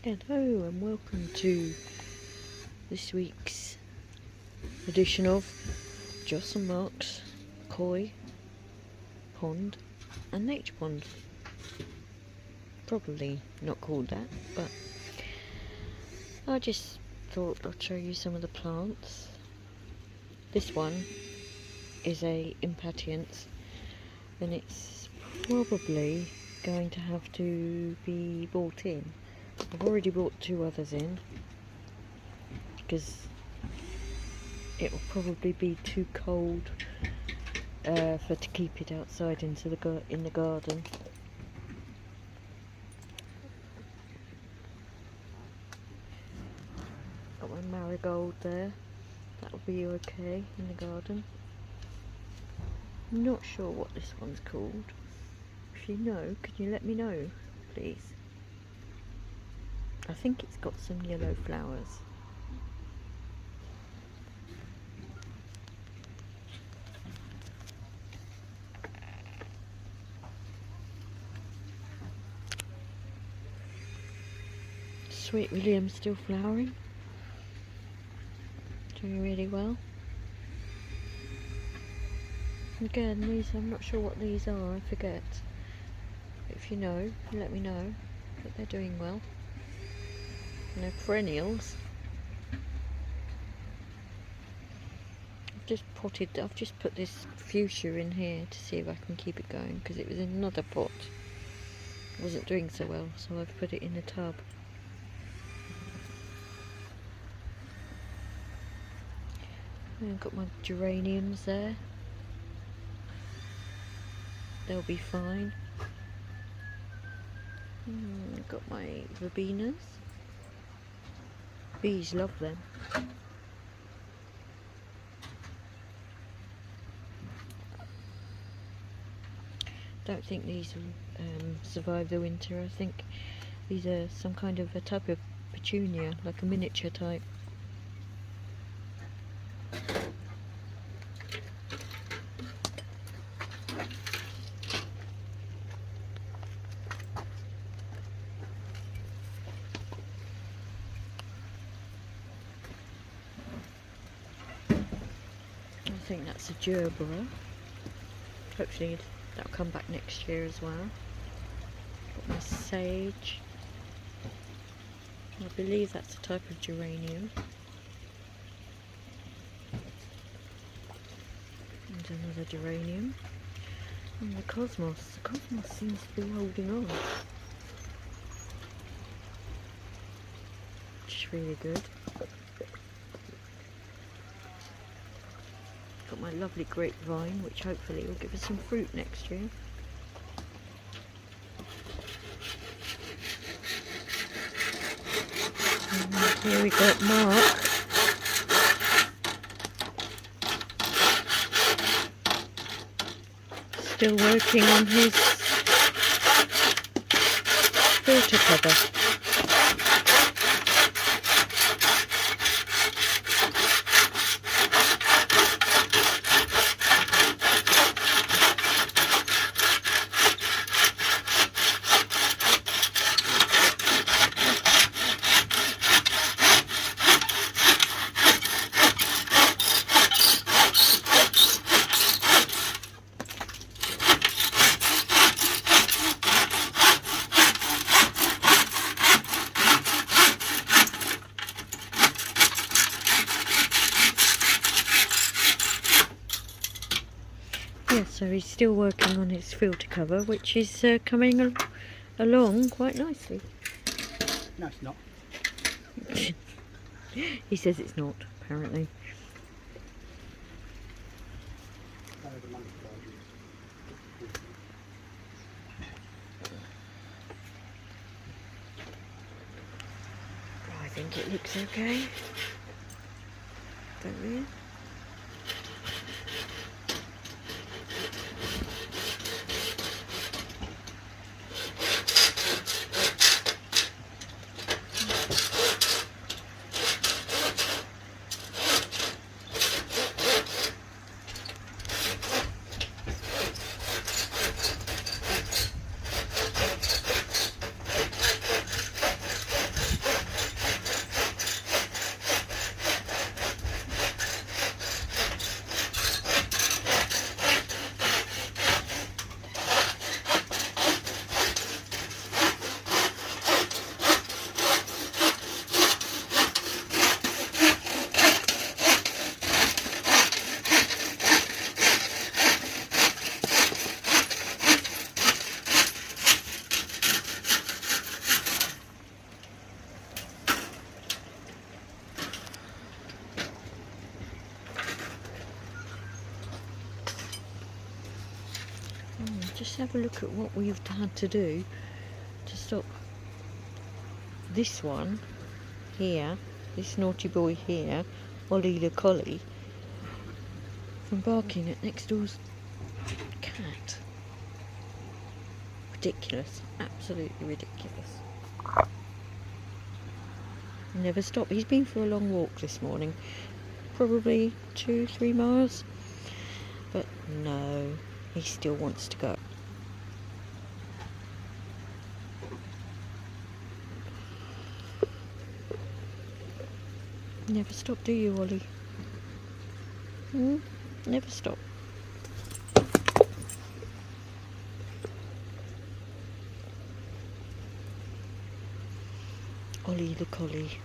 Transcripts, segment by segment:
Hello and welcome to this week's edition of Joss and Mark's Koi Pond and Nature Pond. Probably not called that, but I just thought I'd show you some of the plants. This one is a impatiens and it's probably going to have to be bought in. I've already brought two others in because it will probably be too cold to keep it outside in the garden. Got my marigold there. That'll be okay in the garden. I'm not sure what this one's called. If you know, can you let me know, please? I think it's got some yellow flowers. Sweet William's still flowering. Doing really well. Again, these, I'm not sure what these are, I forget. If you know, let me know. But they're doing well. And they're perennials. I've just put this fuchsia in here to see if I can keep it going because it was in another pot. It wasn't doing so well, so I've put it in a tub. And I've got my geraniums there. They'll be fine. I've got my verbenas. Bees love them. Don't think these will survive the winter. I think these are some kind of a type of petunia, like a miniature type. I think that's a gerbera. Hopefully that'll come back next year as well. Got my sage. I believe that's a type of geranium. And another geranium. And the cosmos. The cosmos seems to be holding on. Which is really good. Got my lovely grapevine, which hopefully will give us some fruit next year. And here we got Mark. Still working on his filter cover. Yeah, so he's still working on his filter cover, which is coming along quite nicely. No, it's not. He says it's not, apparently. I think it looks okay. Don't we? just have a look at what we've had to do to stop this one here, this naughty boy here, Ollie the collie, from barking at next door's cat. Ridiculous, absolutely ridiculous. Never stop. He's been for a long walk this morning, probably 2-3 miles, but no, he still wants to go. Never stop, do you, Ollie? Never stop. Ollie the collie.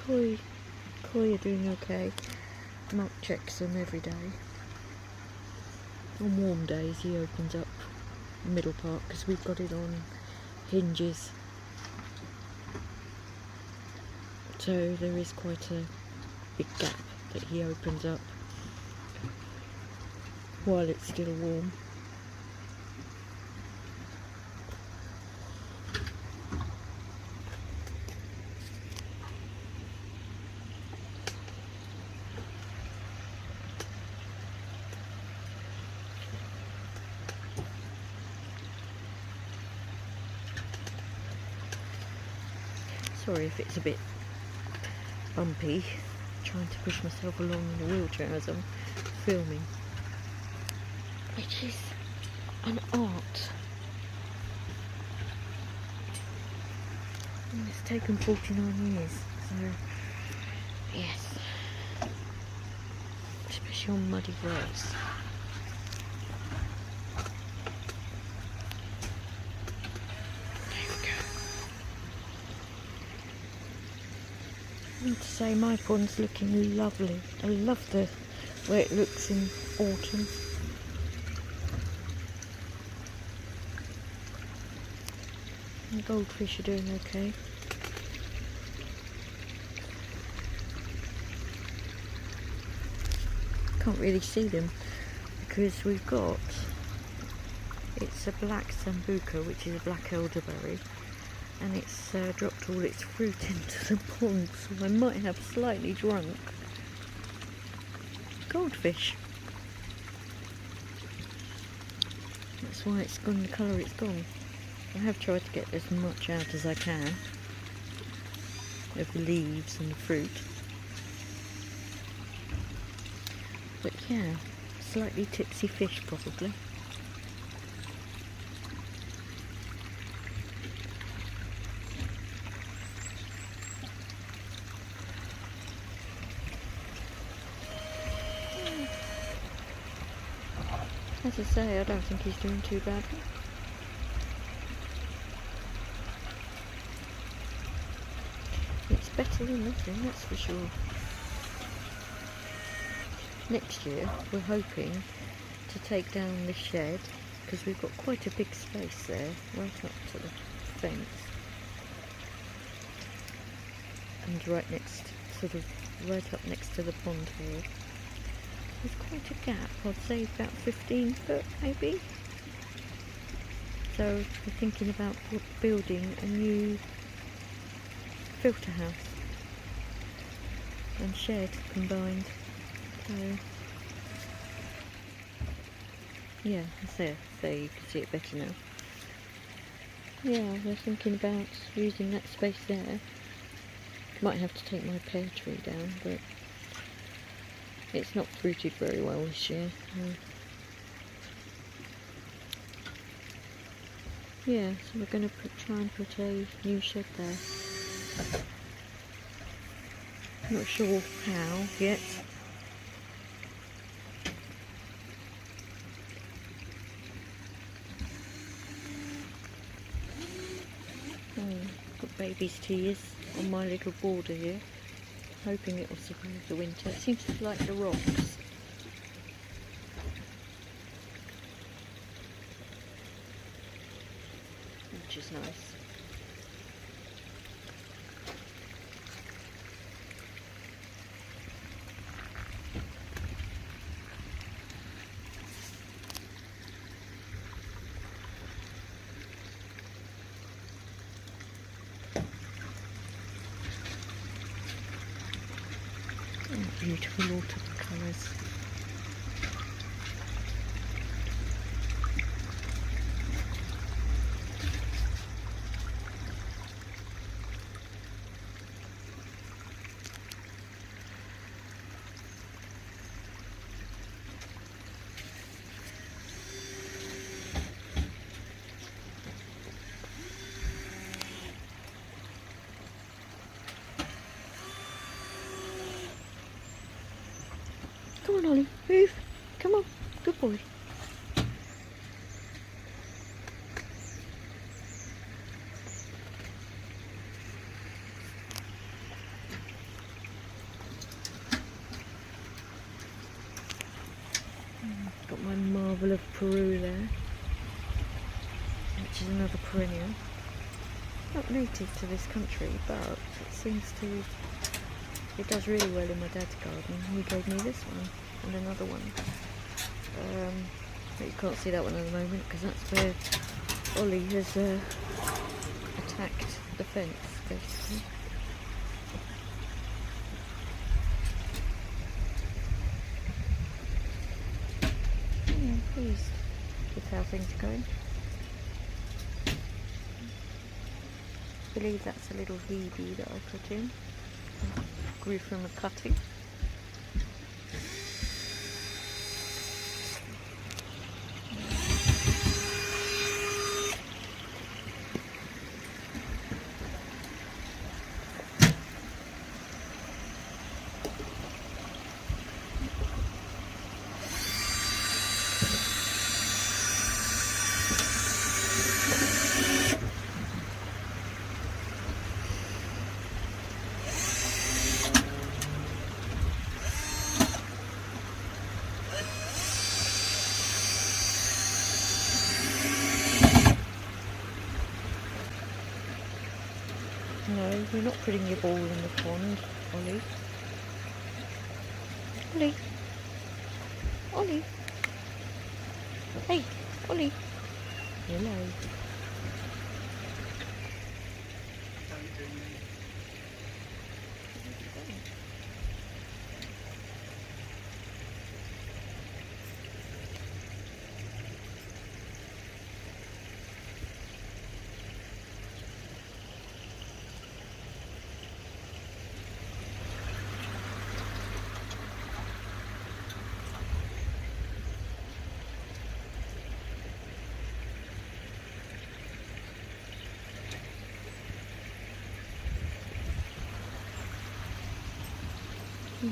Koi are doing okay. Mark checks them every day. On warm days he opens up the middle part because we've got it on hinges. So there is quite a big gap that he opens up while it's still warm. Sorry if it's a bit bumpy, trying to push myself along in a wheelchair as I'm filming. It is an art. And it's taken 49 years, so yes. Especially on muddy roads. I have to say my pond's looking lovely. I love the way it looks in autumn. And the goldfish are doing okay. Can't really see them because we've got, it's a black sambuca, which is a black elderberry, and it's dropped all its fruit into the pond, so I might have slightly drunk goldfish. That's why it's gone the colour it's gone. I have tried to get as much out as I can of the leaves and the fruit. But yeah, slightly tipsy fish probably. As I say, I don't think he's doing too badly. It's better than nothing, that's for sure. Next year, we're hoping to take down the shed, because we've got quite a big space there, right up to the fence. And right next, sort of right up next to the pond here. There's quite a gap, I'd say about 15 foot maybe. So we're thinking about building a new filter house and shed combined. So yeah, there you can see it better now. Yeah, we're thinking about using that space there. Might have to take my pear tree down, but it's not fruited very well this year. Yeah, so we're going to try and put a new shed there. Not sure how yet. Got baby's tears on my little border here. Hoping it will survive the winter. It seems to like the rocks. Which is nice. Beautiful autumn colours. Come on, Ollie, move. Come on, good boy. Got my marvel of Peru there, which is another perennial. Not native to this country, but it seems to, it does really well in my dad's garden. He gave me this one and another one. But you can't see that one at the moment because that's where Ollie has attacked the fence, basically. Yeah, pleased with how things are going. I believe that's a little Hebe that I put in. Grew from a cutting. No, you're not putting your ball in the pond, Ollie. Ollie. Ollie. Hey, Ollie. Hello.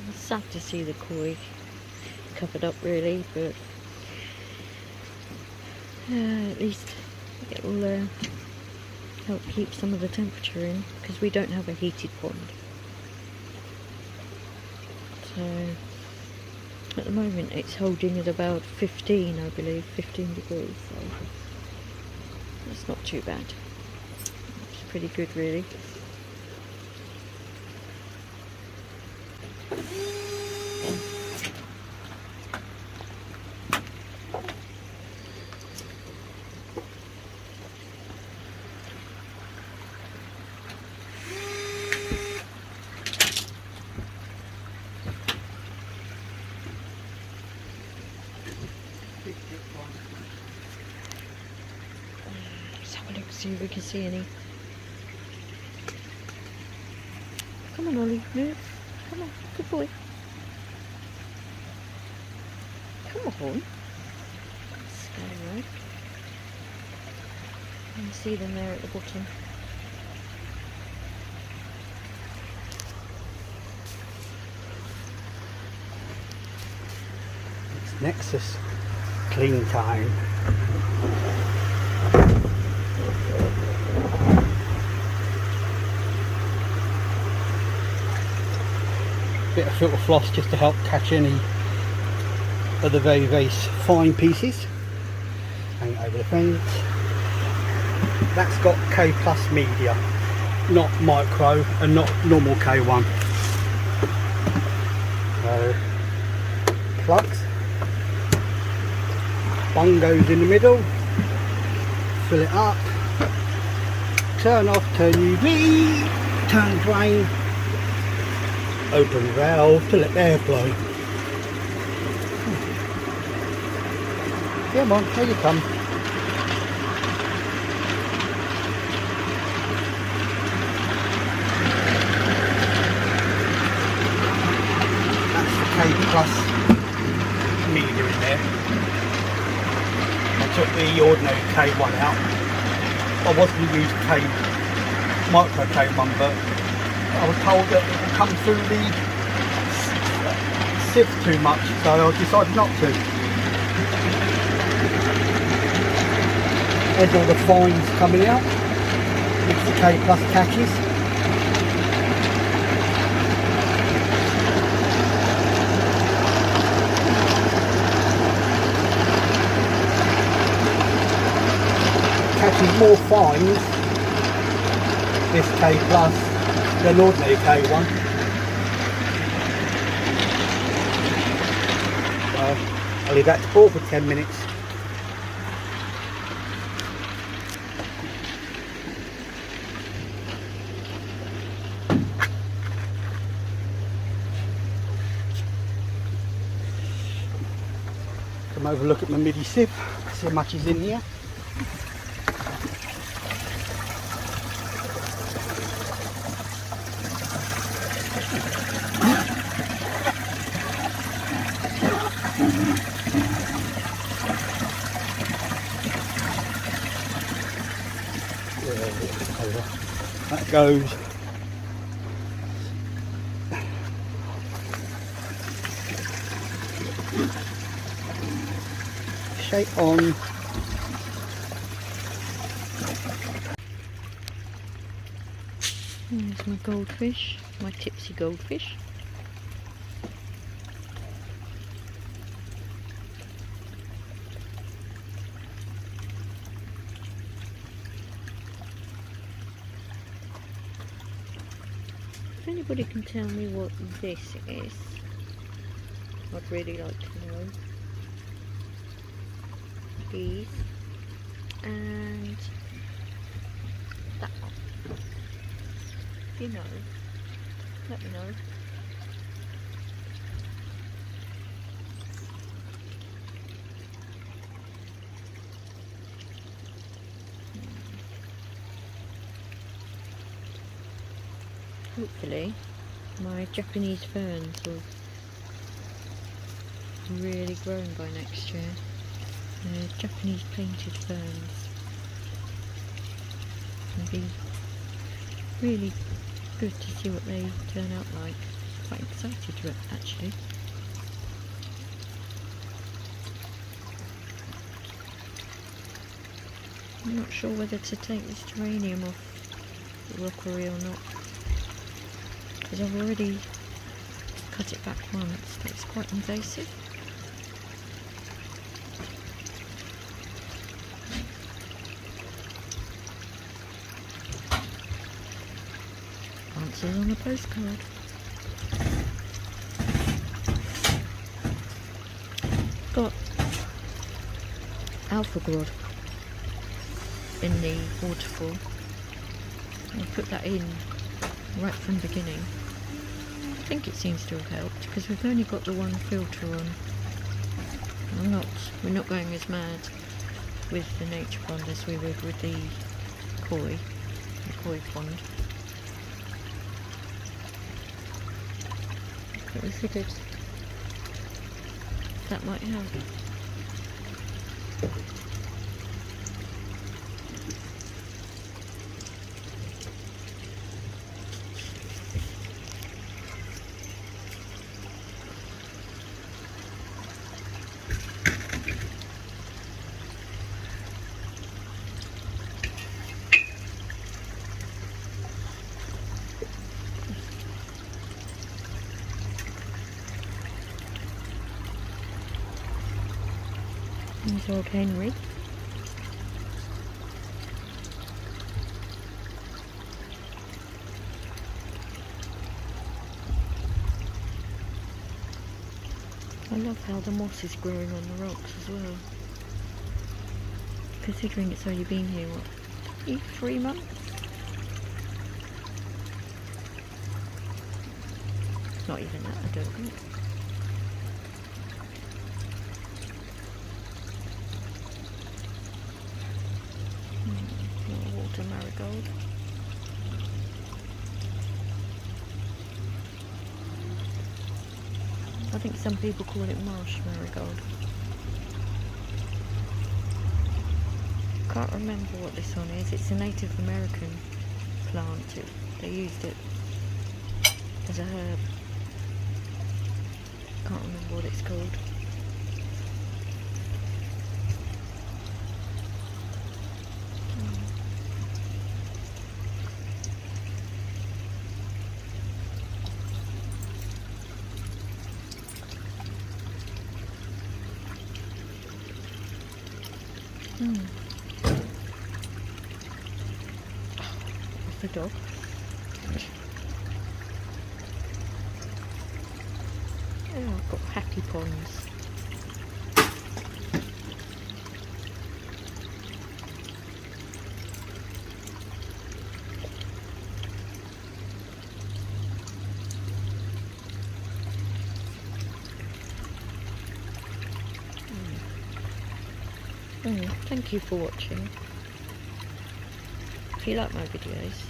It's sad to see the koi covered up really, but at least it will help keep some of the temperature in, because we don't have a heated pond. So at the moment it's holding at about 15, I believe, 15 degrees, so it's not too bad. It's pretty good really. Let's have a look, see if we can see any. Come on, Ollie, move. Come on, good boy. Come on. Stay right. You can see them there at the bottom. It's Nexus clean time. Bit of filter floss just to help catch any of the very, very fine pieces. Hang it over the fence. That's got K plus media, not micro and not normal K1. So, plugs, bung goes in the middle, fill it up, turn off, turn UV, turn drain, open valve to let air flow. Come on, here you come. That's the K Plus meter in there. I took the ordinary K1 out. I was going to use micro K1, but I was told that it will come through the sieve too much, so I decided not to. There's all the fines coming out, which the K Plus catches. Catches more fines, this K Plus, than ordinary K1. I'll leave that to boil for 10 minutes. Come over, look at my MIDI sieve, see how much is in here. That goes straight on. There's my goldfish, my tipsy goldfish. If anybody can tell me what this is, I'd really like to know. These and that one. If you know, let me know. Hopefully my Japanese ferns will really grown by next year. Japanese painted ferns. It'll be really good to see what they turn out like. Quite excited to it actually. I'm not sure whether to take this geranium off the rockery or not, because I've already cut it back once, but it's quite invasive. Answers on a postcard. Got alpha grod in the waterfall. I put that in right from the beginning. I think it seems to have helped because we've only got the one filter on. We're not going as mad with the nature pond as we would with the koi pond. But we figured that might help. There's old Henry. I love how the moss is growing on the rocks as well. Considering it's only been here, what, 3 months? not even that, I don't think. More water marigold. I think some people call it marsh marigold. Can't remember what this one is. It's a Native American plant. They used it as a herb. Can't remember what it's called. The dog. Oh, I've got happy ponds. Thank you for watching. If you like my videos,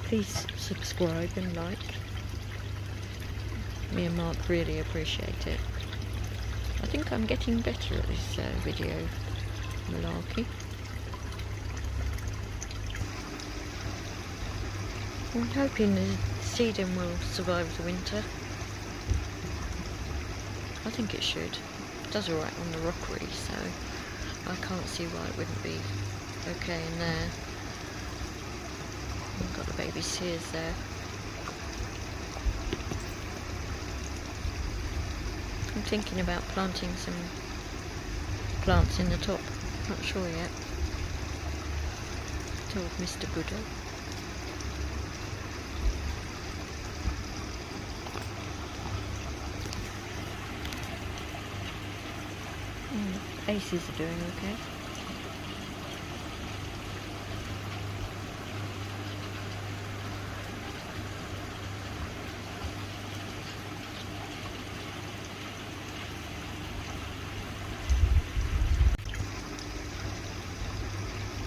please subscribe and like. Me and Mark really appreciate it. I think I'm getting better at this video malarkey. I'm hoping the seeding will survive the winter. I think it should. It does alright on the rockery, so I can't see why it wouldn't be okay in there. I've got the baby sears there. I'm thinking about planting some plants in the top. Not sure yet. Told Mr. Buddha. Aces are doing okay.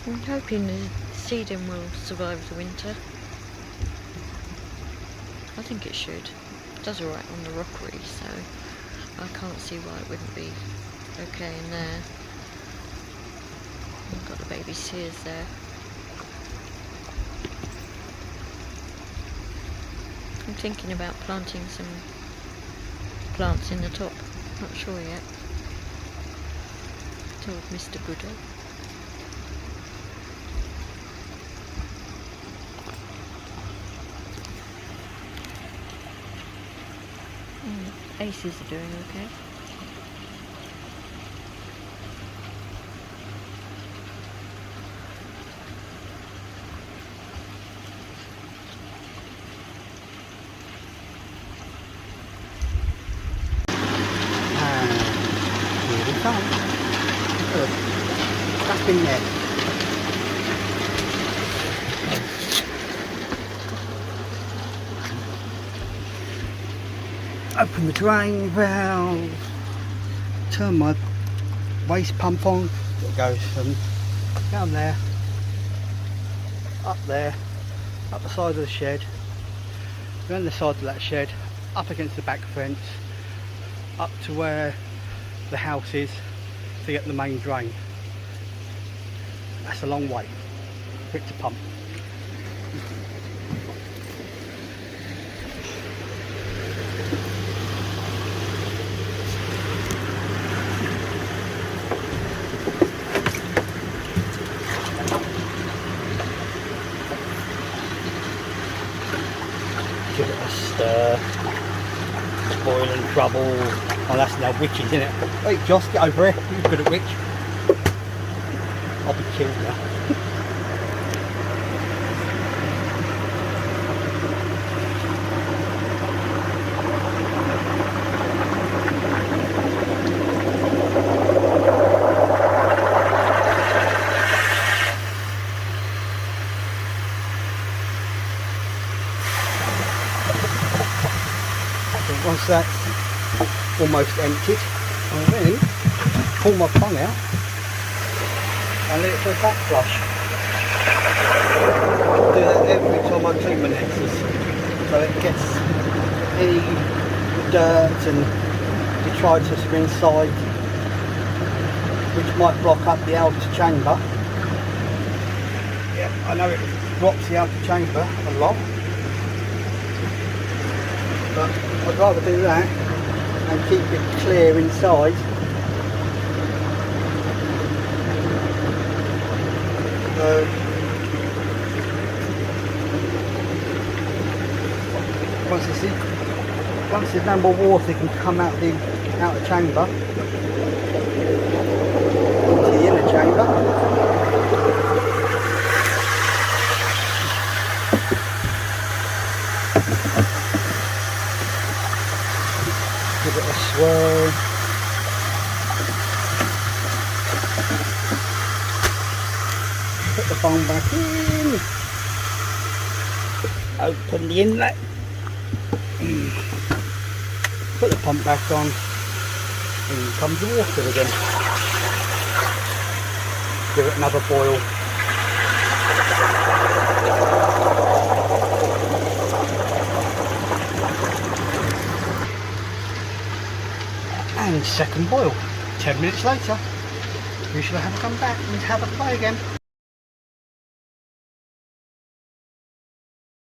I'm hoping the seeding will survive the winter. I think it should. It does alright on the rockery, so I can't see why it wouldn't be okay in there. I've got the baby sears there. I'm thinking about planting some plants in the top. Not sure yet. Told Mr. Buddha. Aces are doing okay. Here we come. Good. Back in there. Open the drain valve. Turn my waste pump on. It goes from down there, up the side of the shed, around the side of that shed, up against the back fence, up to where the house is to get the main drain. That's a long way for it to pump. Give it a stir. Boiling trouble. Oh, that's now witches, isn't it? Wait, Joss, get over here. You're good at witch. I'll be killed now. Once that's almost emptied, I'll then pull my tongue out and let it do a back flush. I do that every time I clean my nexus, so it gets any dirt and detritus from inside which might block up the outer chamber. Yeah, I know it blocks the outer chamber a lot, but I'd rather do that and keep it clear inside. Once there's no more water, it can come out the outer chamber into the inner chamber. Give it a swirl. Put the bung back in. Open the inlet. Put the pump back on. In comes the water again. Give it another boil. And second boil. 10 minutes later, we shall have come back and have a play again.